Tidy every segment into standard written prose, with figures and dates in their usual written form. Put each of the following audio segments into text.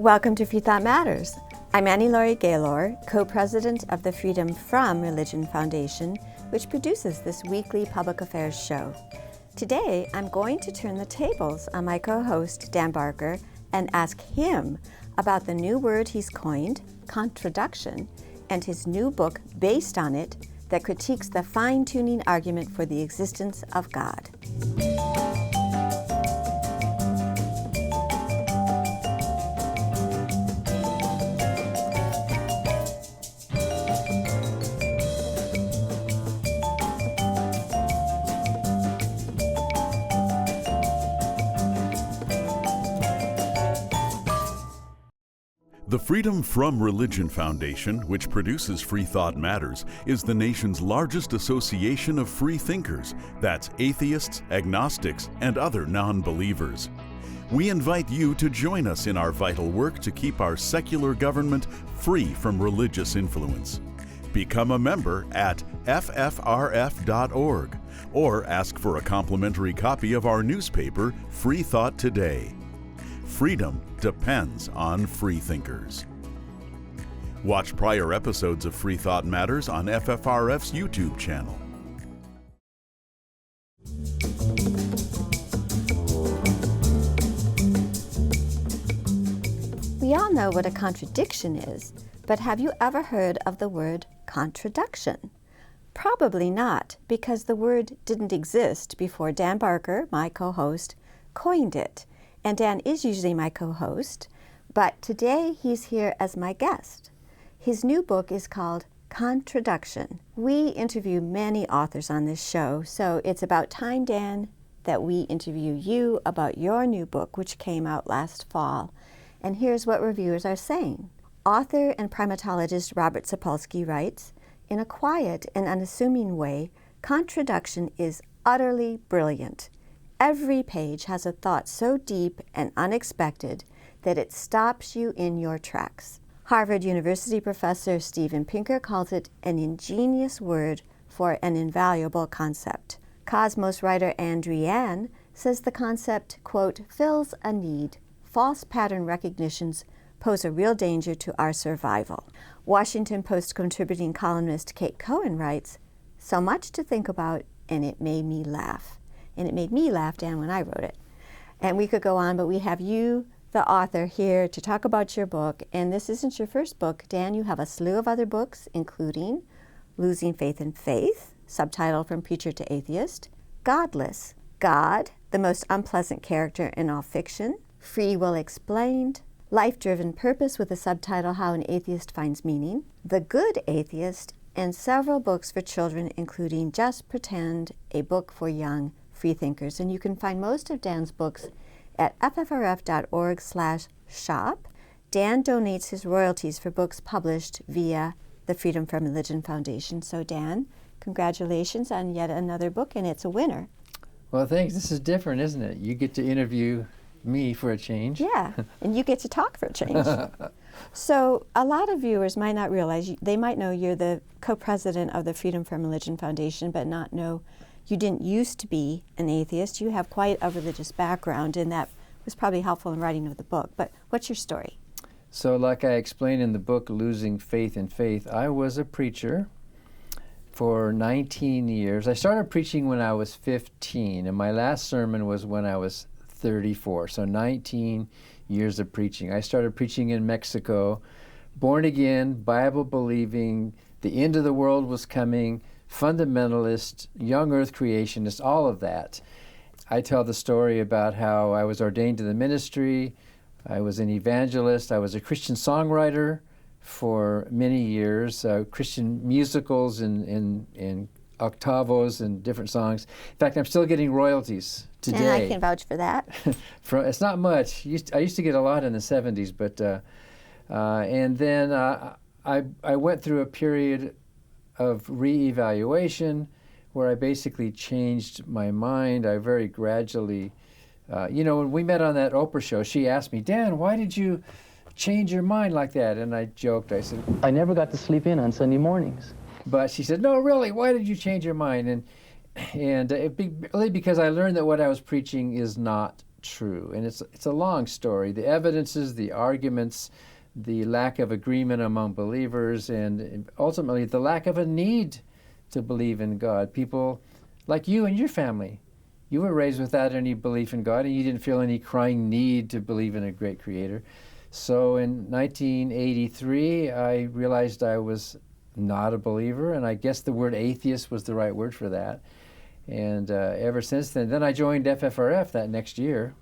Welcome to Freethought Matters. I'm Laurie Gaylor, co-president of the Freedom from Religion Foundation, which produces this weekly public affairs show. Today, I'm going to turn the tables on my co-host, Dan Barker, and ask him about the new word he's coined, Contraduction, and his new book based on it that critiques the fine-tuning argument for the existence of God. The Freedom from Religion Foundation, which produces Freethought Matters, is the nation's largest association of free thinkers. That's atheists, agnostics, and other non-believers. We invite you to join us in our vital work to keep our secular government free from religious influence. Become a member at FFRF.org or ask for a complimentary copy of our newspaper, Freethought Today. Freedom depends on freethinkers. Watch prior episodes of Freethought Matters on FFRF's YouTube channel. We all know what a contradiction is, but have you ever heard of the word contraduction? Probably not, because the word didn't exist before Dan Barker, my co-host, coined it. And Dan is usually my co-host, but today he's here as my guest. His new book is called Contraduction. We interview many authors on this show, so it's about time, Dan, that we interview you about your new book, which came out last fall. And here's what reviewers are saying. Author and primatologist Robert Sapolsky writes, in a quiet and unassuming way, Contraduction is utterly brilliant. Every page has a thought so deep and unexpected that it stops you in your tracks. Harvard University professor Steven Pinker calls it an ingenious word for an invaluable concept. Cosmos writer Andreanne says the concept, quote, fills a need. False pattern recognitions pose a real danger to our survival. Washington Post contributing columnist Kate Cohen writes, so much to think about, and it made me laugh. And it made me laugh, Dan, when I wrote it. And we could go on, but we have you, the author, here to talk about your book. And this isn't your first book, Dan. You have a slew of other books, including Losing Faith in Faith, subtitle From Preacher to Atheist, Godless, God, the most unpleasant character in all fiction, Free Will Explained, Life-Driven Purpose with the subtitle How an Atheist Finds Meaning, The Good Atheist, and several books for children, including Just Pretend, a book for young freethinkers. And you can find most of Dan's books at ffrf.org/shop. Dan donates his royalties for books published via the Freedom from Religion Foundation. So Dan, congratulations on yet another book, and it's a winner. Well, thanks. This is different, isn't it? You get to interview me for a change. Yeah, and you get to talk for a change. So a lot of viewers might not realize, they might know you're the co-president of the Freedom from Religion Foundation, but not know you didn't used to be an atheist. You have quite a religious background, and that was probably helpful in writing of the book. But what's your story? So like I explained in the book, Losing Faith in Faith, I was a preacher for 19 years. I started preaching when I was 15, and my last sermon was when I was 34, so 19 years of preaching. I started preaching in Mexico, born again, Bible-believing, the end of the world was coming, fundamentalist, young earth creationist, all of that. I tell the story about how I was ordained to the ministry, I was an evangelist, I was a Christian songwriter for many years, Christian musicals and octavos and different songs. In fact, I'm still getting royalties today. And I can vouch for that. It's not much. I used to get a lot in the 70s, but and then I went through a period of re-evaluation where I basically changed my mind. I very gradually, when we met on that Oprah show, she asked me, Dan, why did you change your mind like that? And I joked, I said, I never got to sleep in on Sunday mornings. But she said, no, really, why did you change your mind? And really because I learned that what I was preaching is not true. And it's a long story. The evidences, the arguments, the lack of agreement among believers, and ultimately the lack of a need to believe in God. People like you and your family, you were raised without any belief in God, and you didn't feel any crying need to believe in a great creator. So in 1983, I realized I was not a believer, and I guess the word atheist was the right word for that. And ever since then I joined FFRF that next year,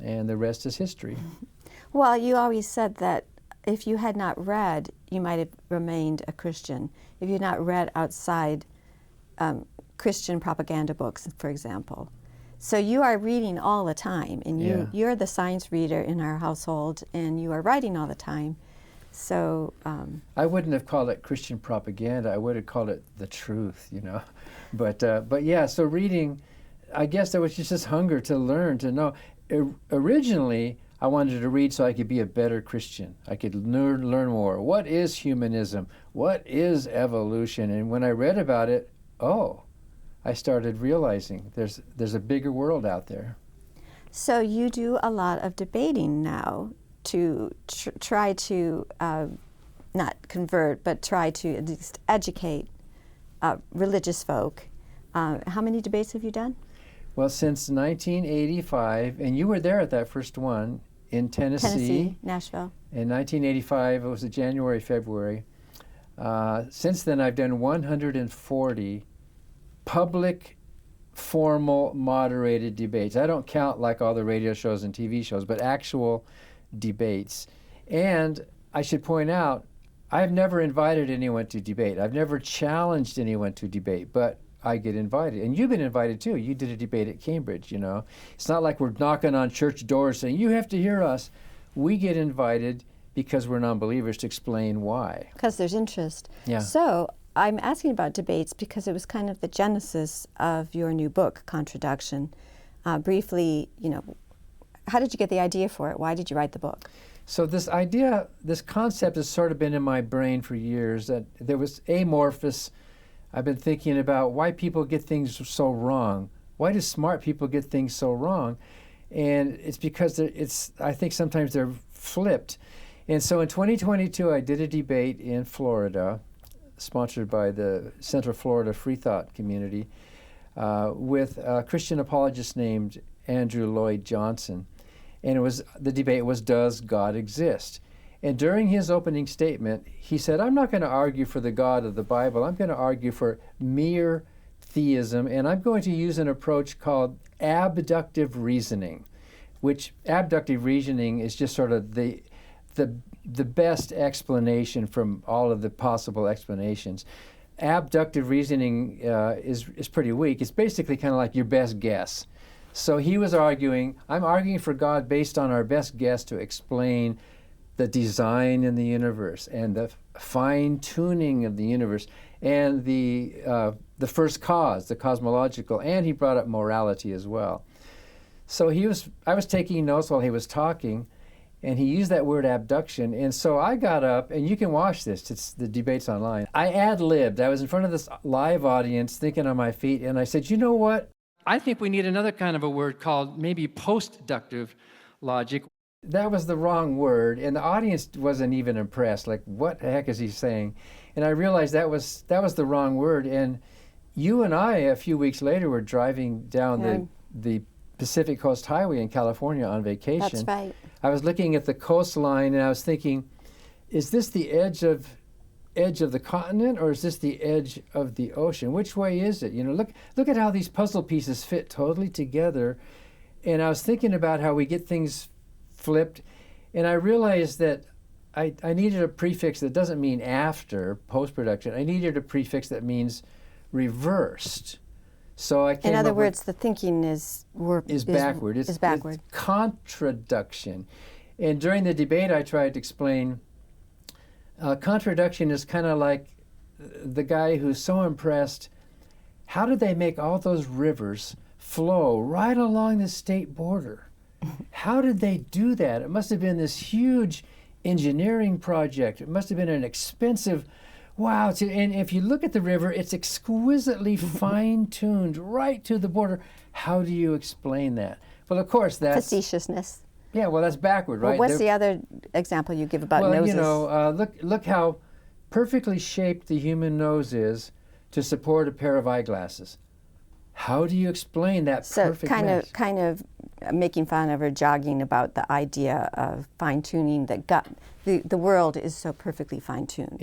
and the rest is history. Well, you always said that if you had not read, you might have remained a Christian. If you had not read outside Christian propaganda books, for example. So you are reading all the time, and you're the science reader in our household, and you are writing all the time. So I wouldn't have called it Christian propaganda. I would have called it the truth, you know. But yeah, so reading, I guess there was just this hunger to learn, to know. Originally, I wanted to read so I could be a better Christian. I could learn more. What is humanism? What is evolution? And when I read about it, I started realizing there's a bigger world out there. So you do a lot of debating now to try to not convert, but try to at least educate religious folk. How many debates have you done? Well, since 1985, and you were there at that first one in Tennessee, Nashville. In 1985, it was January, February. Since then, I've done 140 public, formal, moderated debates. I don't count like all the radio shows and TV shows, but actual debates. And I should point out, I've never invited anyone to debate. I've never challenged anyone to debate, but I get invited. And you've been invited too. You did a debate at Cambridge, you know. It's not like we're knocking on church doors saying, you have to hear us. We get invited because we're non-believers to explain why. Because there's interest. Yeah. So I'm asking about debates because it was kind of the genesis of your new book, Contraduction. Briefly, you know, how did you get the idea for it? Why did you write the book? So this idea, this concept has sort of been in my brain for years, that there was amorphous. I've been thinking about why people get things so wrong. Why do smart people get things so wrong? And it's because I think sometimes they're flipped. And so in 2022, I did a debate in Florida, sponsored by the Central Florida Freethought community, with a Christian apologist named Andrew Lloyd Johnson. And the debate was, does God exist? And during his opening statement, he said, I'm not going to argue for the God of the Bible. I'm going to argue for mere theism, and I'm going to use an approach called abductive reasoning, which abductive reasoning is just sort of the best explanation from all of the possible explanations. Abductive reasoning is pretty weak. It's basically kind of like your best guess. So he was arguing, I'm arguing for God based on our best guess to explain the design in the universe and the fine-tuning of the universe and the first cause, the cosmological, and he brought up morality as well. So I was taking notes while he was talking, and he used that word abduction, and so I got up, and you can watch this, the debate's online. I ad-libbed. I was in front of this live audience thinking on my feet, and I said, you know what? I think we need another kind of a word called maybe post-ductive logic. That was the wrong word, and the audience wasn't even impressed. Like, what the heck is he saying? And I realized that was the wrong word. And you and I, a few weeks later, were driving down the Pacific Coast Highway in California on vacation. That's right. I was looking at the coastline, and I was thinking, is this the edge of the continent, or is this the edge of the ocean? Which way is it? You know, look at how these puzzle pieces fit totally together. And I was thinking about how we get things flipped, and I realized that I needed a prefix that doesn't mean after, post-production. I needed a prefix that means reversed. So I came In other up words, the thinking is backward. It's contraduction. And during the debate, I tried to explain contraduction is kind of like the guy who's so impressed. How did they make all those rivers flow right along the state border? How did they do that? It must have been this huge engineering project. It must have been an expensive, wow. And if you look at the river, it's exquisitely fine-tuned right to the border. How do you explain that? Well, of course, that's... Facetiousness. Yeah, well, that's backward, right? Well, what's the other example you give about noses? Well, look how perfectly shaped the human nose is to support a pair of eyeglasses. How do you explain that perfect match? kind of making fun of or jogging about the idea of fine-tuning that God, the world is so perfectly fine-tuned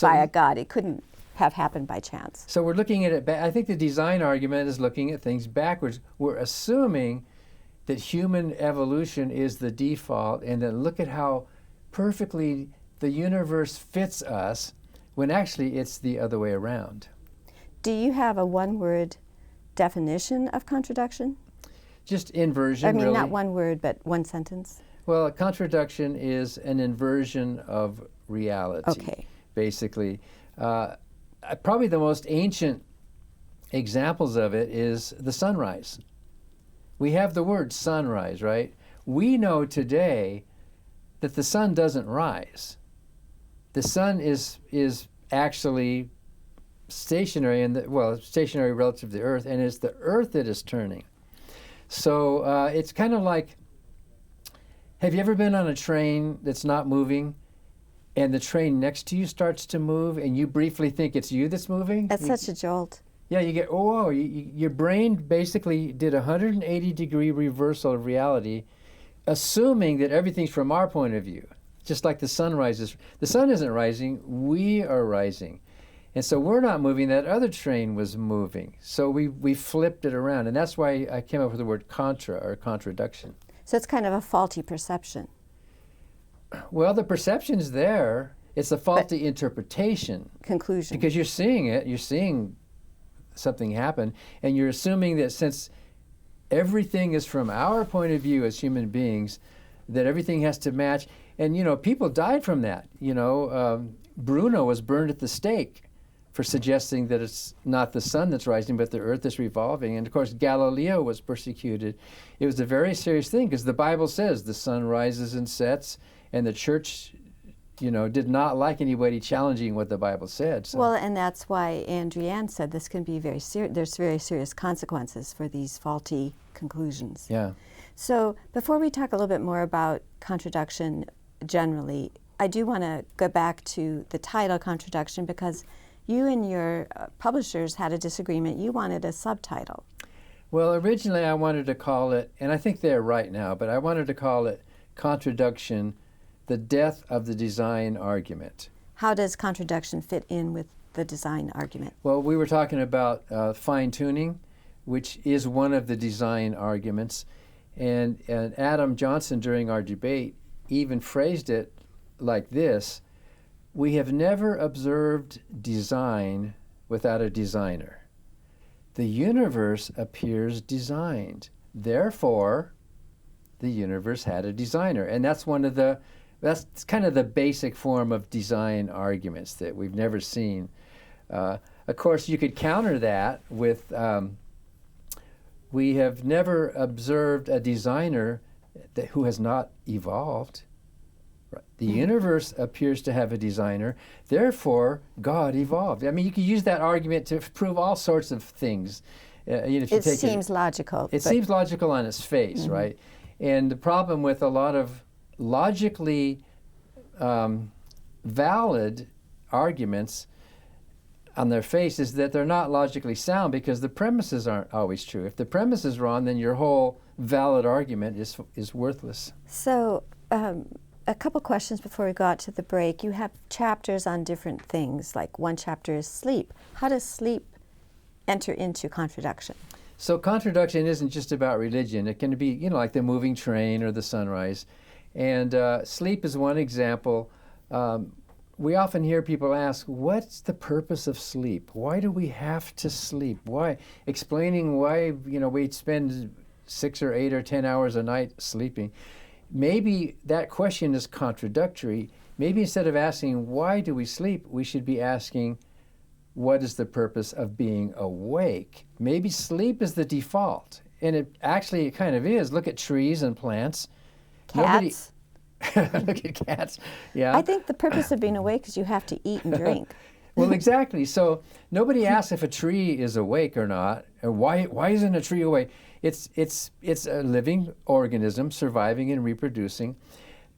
by a God. It couldn't have happened by chance. So we're looking at it, I think the design argument is looking at things backwards. We're assuming that human evolution is the default, and then look at how perfectly the universe fits us, when actually it's the other way around. Do you have a one-word definition of contraduction? Just inversion, really. Not one word, but one sentence. Well, a contraduction is an inversion of reality, basically. Probably the most ancient examples of it is the sunrise. We have the word sunrise, right? We know today that the sun doesn't rise. The sun is actually stationary, stationary relative to the Earth, and it's the Earth that is turning. So it's kind of like, have you ever been on a train that's not moving, and the train next to you starts to move, and you briefly think it's you that's moving? That's such a jolt. Yeah, you get, your brain basically did a 180-degree reversal of reality, assuming that everything's from our point of view, just like the sun rises. The sun isn't rising, we are rising. And so we're not moving, that other train was moving. So we flipped it around, and that's why I came up with the word contra, or contraduction. So it's kind of a faulty perception. Well, the perception's there. It's a faulty interpretation. Conclusion. Because you're seeing it, you're seeing something happen, and you're assuming that since everything is from our point of view as human beings, that everything has to match. And, people died from that. Bruno was burned at the stake for suggesting that it's not the sun that's rising, but the earth that's revolving. And of course, Galileo was persecuted. It was a very serious thing, because the Bible says the sun rises and sets, and the church, did not like anybody challenging what the Bible said. So. Well, and that's why Andrienne said this can be very serious. There's very serious consequences for these faulty conclusions. Yeah. So before we talk a little bit more about contraduction generally, I do want to go back to the title Contraduction, because you and your publishers had a disagreement. You wanted a subtitle. Well, originally I wanted to call it, and I think they're right now, but I wanted to call it Contraduction, the Death of the Design Argument. How does contraduction fit in with the design argument? Well, we were talking about fine-tuning, which is one of the design arguments. And Adam Johnson, during our debate, even phrased it like this: we have never observed design without a designer. The universe appears designed. Therefore, the universe had a designer. And that's that's kind of the basic form of design arguments that we've never seen. Of course, you could counter that with, we have never observed a designer who has not evolved. The universe appears to have a designer, therefore God evolved. I mean, you could use that argument to prove all sorts of things. It seems logical. It seems logical on its face, right? And the problem with a lot of logically valid arguments on their face is that they're not logically sound, because the premises aren't always true. If the premise is wrong, then your whole valid argument is worthless. So, a couple questions before we go out to the break. You have chapters on different things, like one chapter is sleep. How does sleep enter into contraduction? So contraduction isn't just about religion. It can be, like the moving train or the sunrise. And sleep is one example. We often hear people ask, what's the purpose of sleep? Why do we have to sleep? Why? Explaining why, we'd spend 6 or 8 or 10 hours a night sleeping. Maybe that question is contradictory. Maybe instead of asking, why do we sleep, we should be asking, what is the purpose of being awake? Maybe sleep is the default. And it kind of is. Look at trees and plants. Cats. Look at cats. Yeah. I think the purpose of being awake is you have to eat and drink. Well, exactly. So nobody asks if a tree is awake or not, or why isn't a tree awake? It's a living organism surviving and reproducing,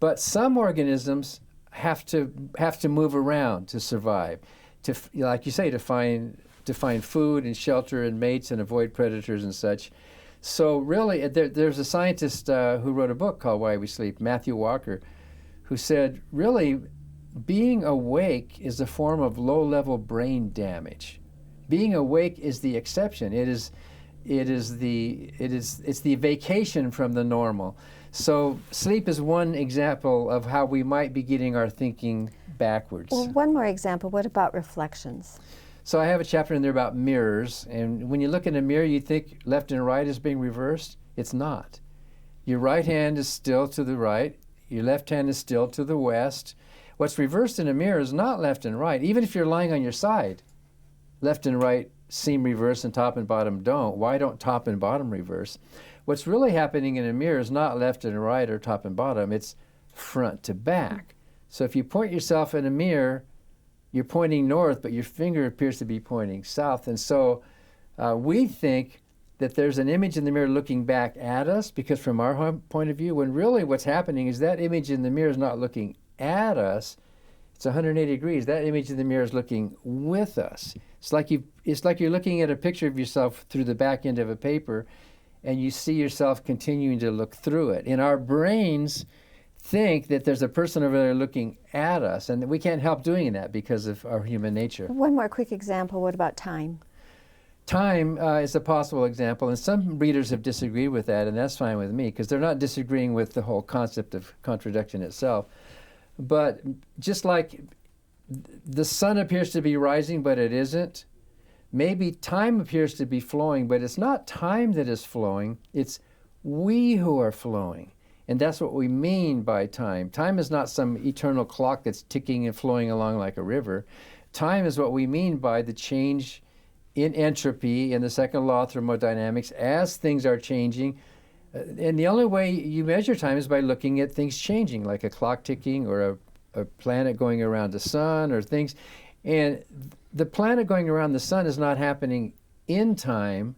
but some organisms have to move around to survive, to, like you say, to find food and shelter and mates and avoid predators and such. So really, there's a scientist who wrote a book called Why We Sleep, Matthew Walker, who said, really, being awake is a form of low-level brain damage. Being awake is the exception. It's the vacation from the normal. So sleep is one example of how we might be getting our thinking backwards. Well, one more example. What about reflections? So I have a chapter in there about mirrors, and when you look in a mirror, you think left and right is being reversed. It's not. Your right hand is still to the right. Your left hand is still to the west. What's reversed in a mirror is not left and right. Even if you're lying on your side, left and right seem reversed and top and bottom don't. Why don't top and bottom reverse? What's really happening in a mirror is not left and right or top and bottom. It's front to back. So if you point yourself in a mirror, you're pointing north, but your finger appears to be pointing south. And so we think that there's an image in the mirror looking back at us, because from our point of view, when really what's happening is that image in the mirror is not looking at us. It's 180 degrees. That image in the mirror is looking with us. It's like you're looking at a picture of yourself through the back end of a paper, and you see yourself continuing to look through it. And our brains think that there's a person over there looking at us, and we can't help doing that because of our human nature. One more quick example. What about time? Time is a possible example, and some readers have disagreed with that, and that's fine with me, because they're not disagreeing with the whole concept of contradiction itself. But just like the sun appears to be rising, but it isn't, maybe time appears to be flowing, but it's not time that is flowing, it's we who are flowing. And that's what we mean by time. Time is not some eternal clock that's ticking and flowing along like a river. Time is what we mean by the change in entropy in the second law of thermodynamics as things are changing. And the only way you measure time is by looking at things changing, like a clock ticking or a planet going around the sun or things. And the planet going around the sun is not happening in time.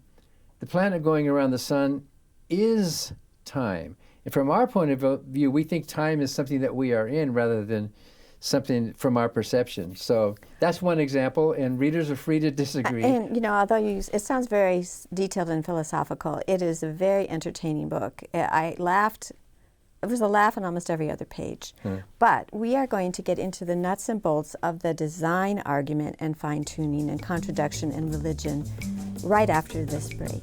The planet going around the sun is time. And from our point of view, we think time is something that we are in rather than something from our perception. So that's one example, and readers are free to disagree. And although it sounds very detailed and philosophical, it is a very entertaining book. I laughed. It was a laugh on almost every other page. But we are going to get into the nuts and bolts of the design argument and fine-tuning and contradiction in religion right after this break.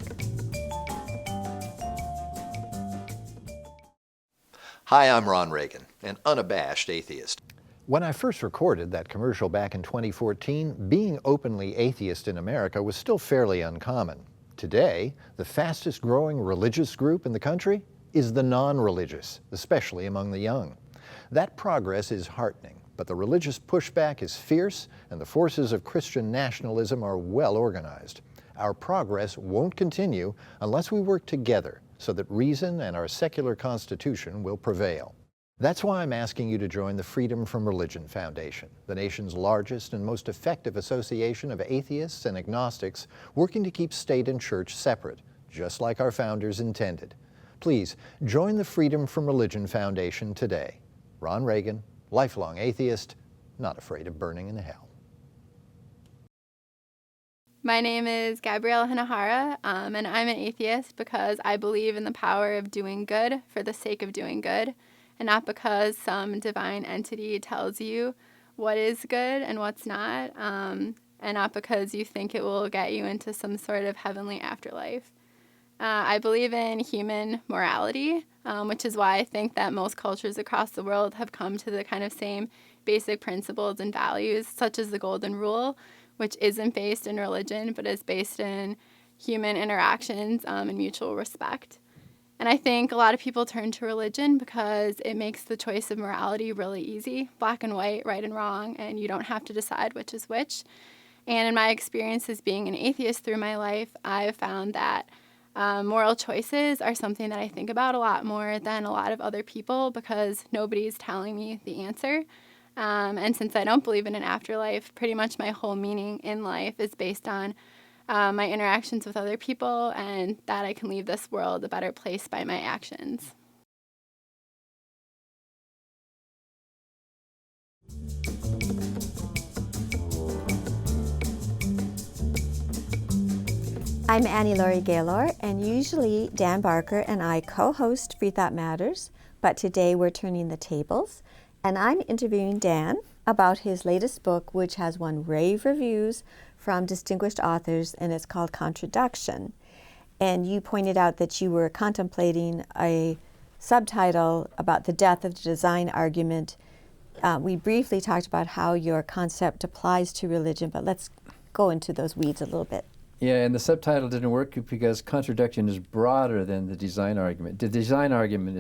Hi, I'm Ron Reagan, an unabashed atheist. When I first recorded that commercial back in 2014, being openly atheist in America was still fairly uncommon. Today, the fastest growing religious group in the country is the non-religious, especially among the young. That progress is heartening, but the religious pushback is fierce and the forces of Christian nationalism are well organized. Our progress won't continue unless we work together so that reason and our secular constitution will prevail. That's why I'm asking you to join the Freedom from Religion Foundation, the nation's largest and most effective association of atheists and agnostics working to keep state and church separate, just like our founders intended. Please join the Freedom from Religion Foundation today. Ron Reagan, lifelong atheist, not afraid of burning in hell. My name is Gabrielle Hinahara, and I'm an atheist because I believe in the power of doing good for the sake of doing good, and not because some divine entity tells you what is good and what's not, and not because you think it will get you into some sort of heavenly afterlife. I believe in human morality, which is why I think that most cultures across the world have come to the kind of same basic principles and values, such as the Golden Rule, which isn't based in religion, but is based in human interactions and mutual respect. And I think a lot of people turn to religion because it makes the choice of morality really easy, black and white, right and wrong, and you don't have to decide which is which. And in my experience as being an atheist through my life, I've found that moral choices are something that I think about a lot more than a lot of other people because nobody's telling me the answer. And since I don't believe in an afterlife, pretty much my whole meaning in life is based on my interactions with other people, and that I can leave this world a better place by my actions. I'm Laurie Gaylor, and usually Dan Barker and I co-host Freethought Matters, but today we're turning the tables, and I'm interviewing Dan about his latest book, which has won rave reviews from distinguished authors, and it's called Contraduction. And you pointed out that you were contemplating a subtitle about the death of the design argument. We briefly talked about how your concept applies to religion, but let's go into those weeds a little bit. Yeah, and the subtitle didn't work because contradiction is broader than the design argument. The design argument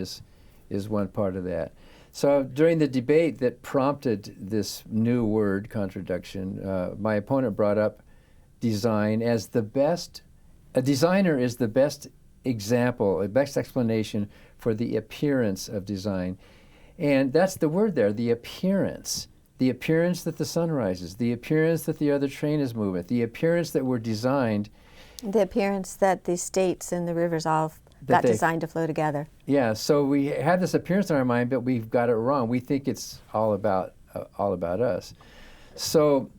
is one part of that. So during the debate that prompted this new word, contradiction, my opponent brought up design as the best. A designer is the best example, a best explanation for the appearance of design. And that's the word there, the appearance. The appearance that the sun rises, the appearance that the other train is moving, the appearance that we're designed. The appearance that the states and the rivers all got designed to flow together. Yeah, so we have this appearance in our mind, but we've got it wrong. We think it's all about us. So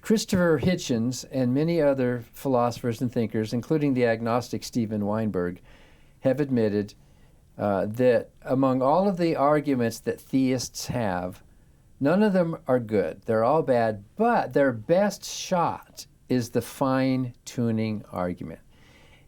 Christopher Hitchens and many other philosophers and thinkers, including the agnostic Steven Weinberg, have admitted that among all of the arguments that theists have, none of them are good. They're all bad, but their best shot is the fine-tuning argument.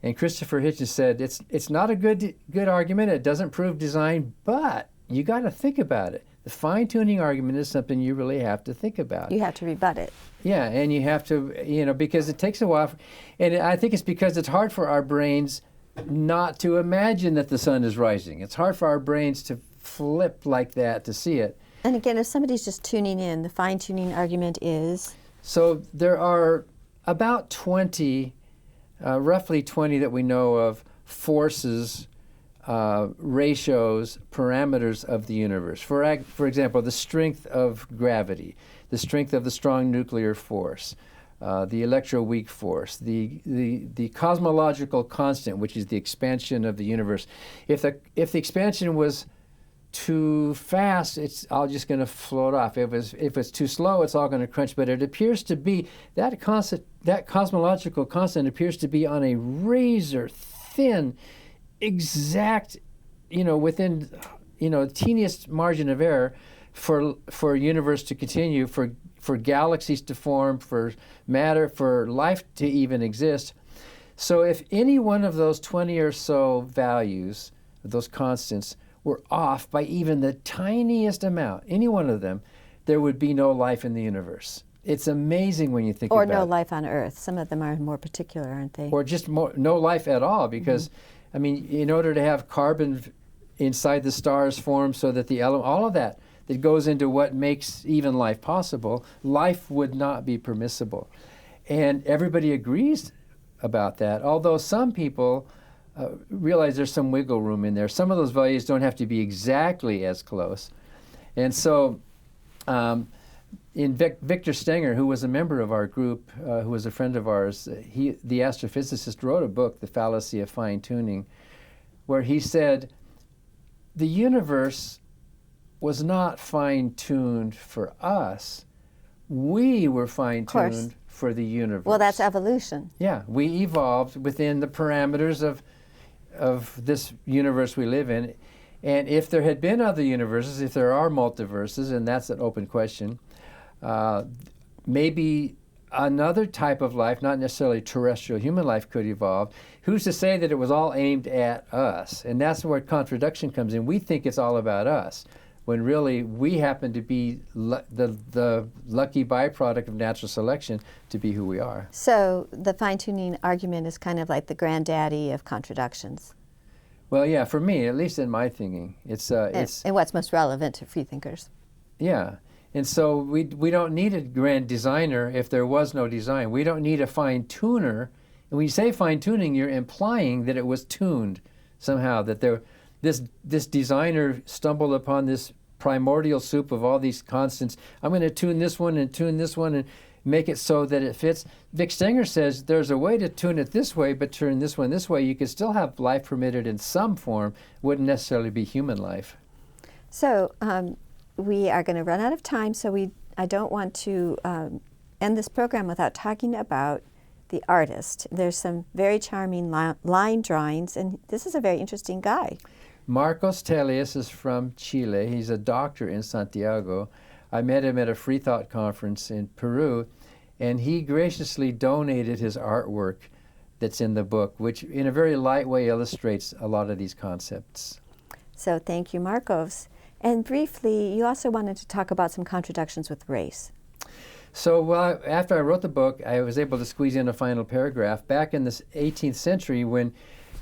And Christopher Hitchens said, it's not a good argument, it doesn't prove design, but you got to think about it. The fine-tuning argument is something you really have to think about. You have to rebut it. Yeah, and you have to, because it takes a while. And I think it's because it's hard for our brains not to imagine that the sun is rising. It's hard for our brains to flip like that to see it. And again, if somebody's just tuning in, the fine-tuning argument is? So there are about 20, roughly 20 that we know of, forces, ratios, parameters of the universe. For example, the strength of gravity, the strength of the strong nuclear force, the electroweak force, the cosmological constant, which is the expansion of the universe. If the expansion was too fast, it's all just going to float off. If it's too slow, it's all going to crunch. But it appears to be that cosmological constant appears to be on a razor thin, exact, within teeniest margin of error for a universe to continue, for galaxies to form, for matter, for life to even exist. So if any one of those 20 or so values, those constants, were off by even the tiniest amount, any one of them, there would be no life in the universe. It's amazing when you think about it. Or no life on Earth. Some of them are more particular, aren't they? Or just no life at all, because, in order to have carbon inside the stars form so that the element, all of that goes into what makes even life possible, life would not be permissible. And everybody agrees about that, although some people realize there's some wiggle room in there. Some of those values don't have to be exactly as close. And so Victor Stenger, who was a member of our group, who was a friend of ours, the astrophysicist, wrote a book, The Fallacy of Fine-Tuning, where he said the universe was not fine-tuned for us. We were fine-tuned for the universe. Well, that's evolution. Yeah, we evolved within the parameters of this universe we live in. And if there had been other universes, if there are multiverses, and that's an open question, maybe another type of life, not necessarily terrestrial human life, could evolve. Who's to say that it was all aimed at us? And that's where contradiction comes in. We think it's all about us, when really we happen to be the lucky byproduct of natural selection to be who we are. So the fine-tuning argument is kind of like the granddaddy of contradictions. Well, yeah, for me, at least in my thinking, it's and what's most relevant to freethinkers. Yeah, and so we don't need a grand designer if there was no design. We don't need a fine-tuner. And when you say fine-tuning, you're implying that it was tuned somehow, that this designer stumbled upon this primordial soup of all these constants. I'm going to tune this one and tune this one, make it so that it fits. Vic Stenger says there's a way to tune it this way, but turn this one this way. You could still have life permitted in some form. Wouldn't necessarily be human life. So we are going to run out of time, so I don't want to end this program without talking about the artist. There's some very charming line drawings, and this is a very interesting guy. Marcos Telius is from Chile. He's a doctor in Santiago. I met him at a Freethought conference in Peru, and he graciously donated his artwork that's in the book, which in a very light way illustrates a lot of these concepts. So thank you, Marcos. And briefly, you also wanted to talk about some contradictions with race. So after I wrote the book, I was able to squeeze in a final paragraph. Back in the 18th century, when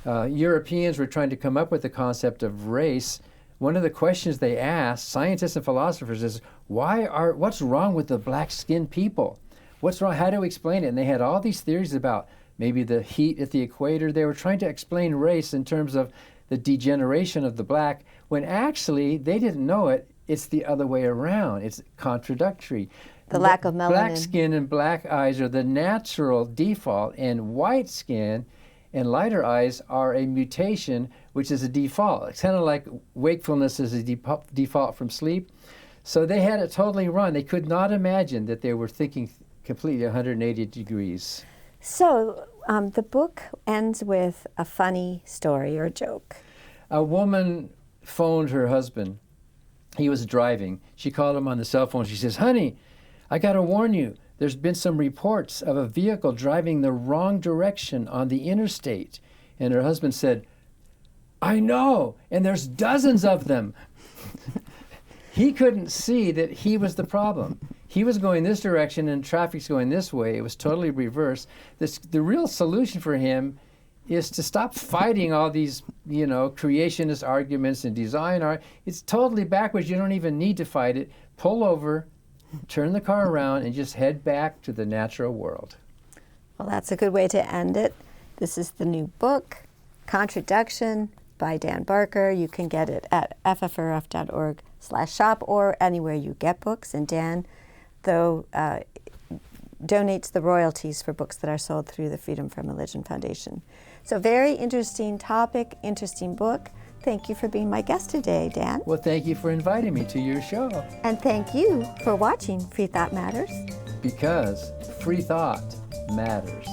Europeans were trying to come up with the concept of race, one of the questions they asked scientists and philosophers is, what's wrong with the black-skinned people? What's wrong? How do we explain it? And they had all these theories about maybe the heat at the equator. They were trying to explain race in terms of the degeneration of the black, when actually they didn't know it. It's the other way around. It's contradictory. The lack of melanin. Black skin and black eyes are the natural default, and white skin and lighter eyes are a mutation, which is a default. It's kind of like wakefulness is a default from sleep. So they had it totally wrong. They could not imagine that they were thinking completely 180 degrees. So the book ends with a funny story or joke. A woman phoned her husband. He was driving. She called him on the cell phone. She says, "Honey, I got to warn you. There's been some reports of a vehicle driving the wrong direction on the interstate." And her husband said, "I know, and there's dozens of them." He couldn't see that he was the problem. He was going this direction and traffic's going this way. It was totally reversed. The real solution for him is to stop fighting all these, creationist arguments and design art. It's totally backwards. You don't even need to fight it. Pull over, turn the car around, and just head back to the natural world. Well, that's a good way to end it. This is the new book, Contraduction by Dan Barker. You can get it at ffrf.org/shop or anywhere you get books. And Dan, though, donates the royalties for books that are sold through the Freedom from Religion Foundation. So very interesting topic, interesting book. Thank you for being my guest today, Dan. Well, thank you for inviting me to your show. And thank you for watching Freethought Matters. Because free thought matters.